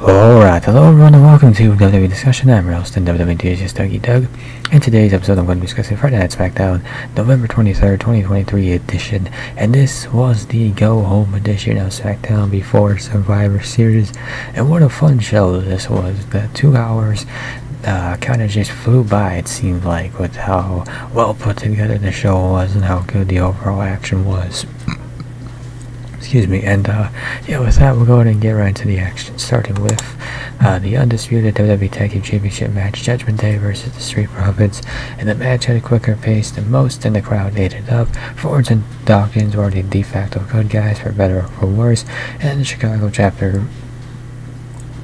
Alright, hello everyone and welcome to WWE Discussion. I'm your host and WWE enthusiast Dougie Doug. In today's episode I'm going to be discussing Friday Night Smackdown, November 23rd, 2023 edition. And this was the go-home edition of Smackdown before Survivor Series. And what a fun show this was. The 2 hours kind of just flew by, it seemed like, with how well put together the show was and how good the overall action was. Excuse me, and yeah, with that, we'll go ahead and get right into the action, starting with the undisputed WWE Tag Team Championship match, Judgment Day versus the Street Profits, and the match had a quicker pace than most, and the crowd ate it up. Fords and Dawkins were the de facto good guys, for better or for worse, and the Chicago chapter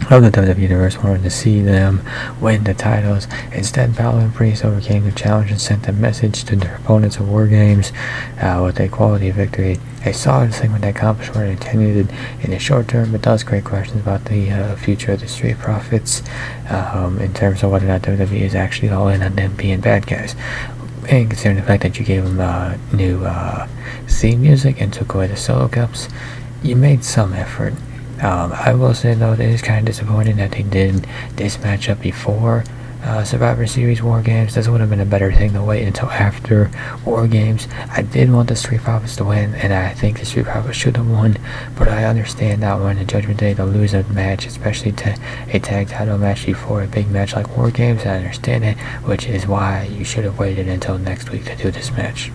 of the WWE Universe wanted to see them win the titles. Instead, Balor and Priest overcame the challenge and sent a message to their opponents of War Games with a quality victory. A solid segment that accomplished what it intended in the short term, but does create questions about the future of the Street Profits in terms of whether or not WWE is actually all in on them being bad guys. And considering the fact that you gave them new theme music and took away the solo cups, you made some effort. I will say though, it is kind of disappointing that they did this matchup before Survivor Series War Games. This would have been a better thing to wait until after War Games. I did want the Street Profits to win, and I think the Street Profits should have won, but I understand not wanting the Judgment Day to lose a match, especially to a tag title match before a big match like War Games. I understand it, which is why you should have waited until next week to do this match.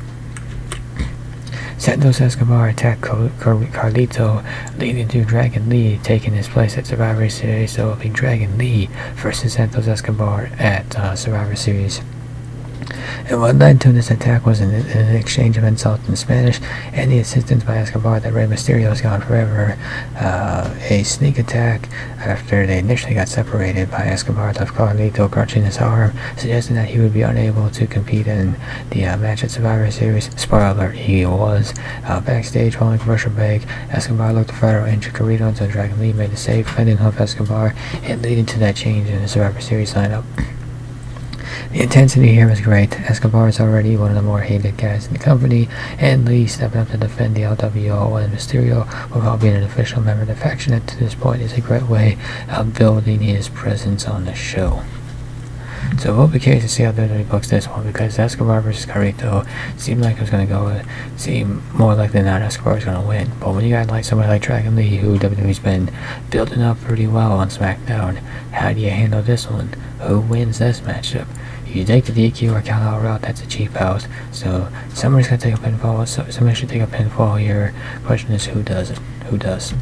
Santos Escobar attacked Carlito, leading to Dragon Lee taking his place at Survivor Series, so it'll be Dragon Lee versus Santos Escobar at Survivor Series. And what led to this attack was an exchange of insults in Spanish and the insistence by Escobar that Rey Mysterio is gone forever. A sneak attack after they initially got separated by Escobar left Carlito crunching his arm, suggesting that he would be unable to compete in the match at Survivor Series. Spoiler alert, he was. Backstage, following commercial break, Escobar looked to Federal injured Carlito until Dragon Lee made the save, fending off Escobar and leading to that change in the Survivor Series lineup. The intensity here was great. Escobar is already one of the more hated guys in the company, and Lee stepping up to defend the LWO and Mysterio while being an official member of the faction at to this point is a great way of building his presence on the show. So we'll be curious to see how WWE books this one, because Escobar versus Carlito seemed like it was going to seem more likely than not Escobar was going to win. But when you got like somebody like Dragon Lee, who WWE's been building up pretty well on SmackDown, how do you handle this one? Who wins this matchup? You take the DQ or count out route, that's a cheap out. So somebody's going to take a pinfall, so somebody should take a pinfall here. Question is, who does it? Who does?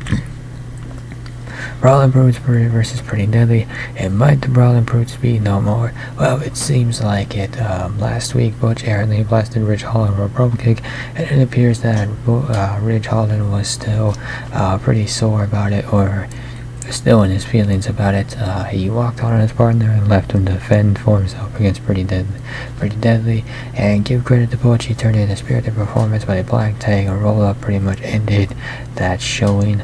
Braun and Brutes versus Pretty Deadly, and might the Braun and Brutes be no more? Well, it seems like it. Last week, Butch errantly blasted Ridge Holland with a rope kick, and it appears that Ridge Holland was still pretty sore about it, or still in his feelings about it. He walked on his partner and left him to fend for himself against Pretty Deadly, and give credit to Butch, he turned in a spirited performance, but a black tag and roll up pretty much ended that showing.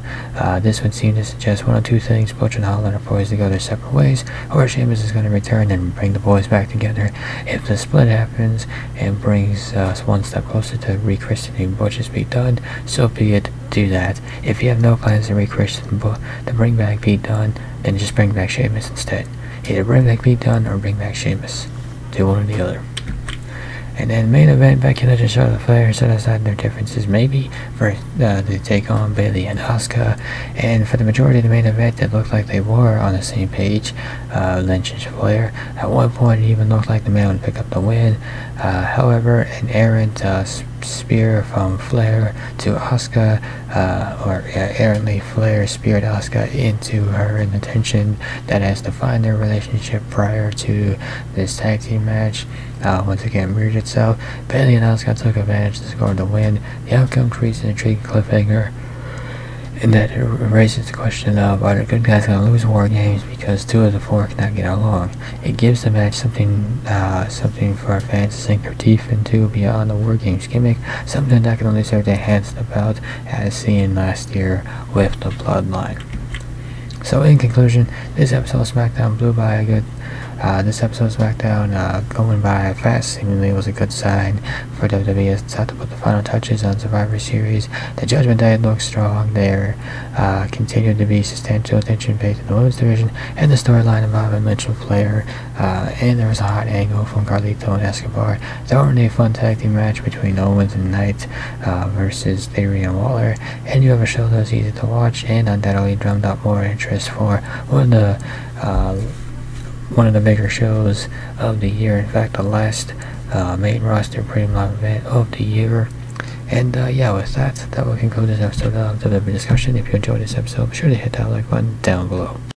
This would seem to suggest one of two things: Butch and Holland are poised to go their separate ways, or Sheamus is going to return and bring the boys back together. If the split happens and brings us one step closer to rechristening Butch's Pete Dunne, so be it. Do that. If you have no plans to rechristen to bring back Pete Dunne, then just bring back Sheamus instead. Either bring back Pete Dunne or bring back Sheamus. Do one or the other. And then main event, Becky Lynch and Charlotte Flair set aside their differences maybe for to take on Bayley and Asuka. And for the majority of the main event, it looked like they were on the same page, Lynch and Flair. At one point, it even looked like the man would pick up the win. However, an errant spear from Flair to Asuka, errantly Flair speared Asuka into her in the tension that has defined their relationship prior to this tag team match. Once again mirrored itself. Bayley and Asuka took advantage to score the win. The outcome creates an intriguing cliffhanger, and that raises the question of, are the good guys going to lose War Games because two of the four cannot get along? It gives the match something for our fans to sink their teeth into beyond the War Games gimmick, something that can only serve to enhance the bout, as seen last year with the Bloodline. So in conclusion, this episode of SmackDown blew by a good This episode of SmackDown going by fast seemingly was a good sign for WWE as it's had to put the final touches on Survivor Series. The Judgment Day looked strong. There continued to be substantial attention paid to the women's division and the storyline involving Lynch and Flair. And there was a hot angle from Carlito and Escobar. There wasn't a fun tag team match between Owens and Knight versus Theory and Waller. And you have a show that was easy to watch and undoubtedly drummed up more interest for one of the bigger shows of the year. In fact, the last main roster premium event of the year. And yeah, with that will conclude this episode of the WWE discussion. If you enjoyed this episode, be sure to hit that like button down below.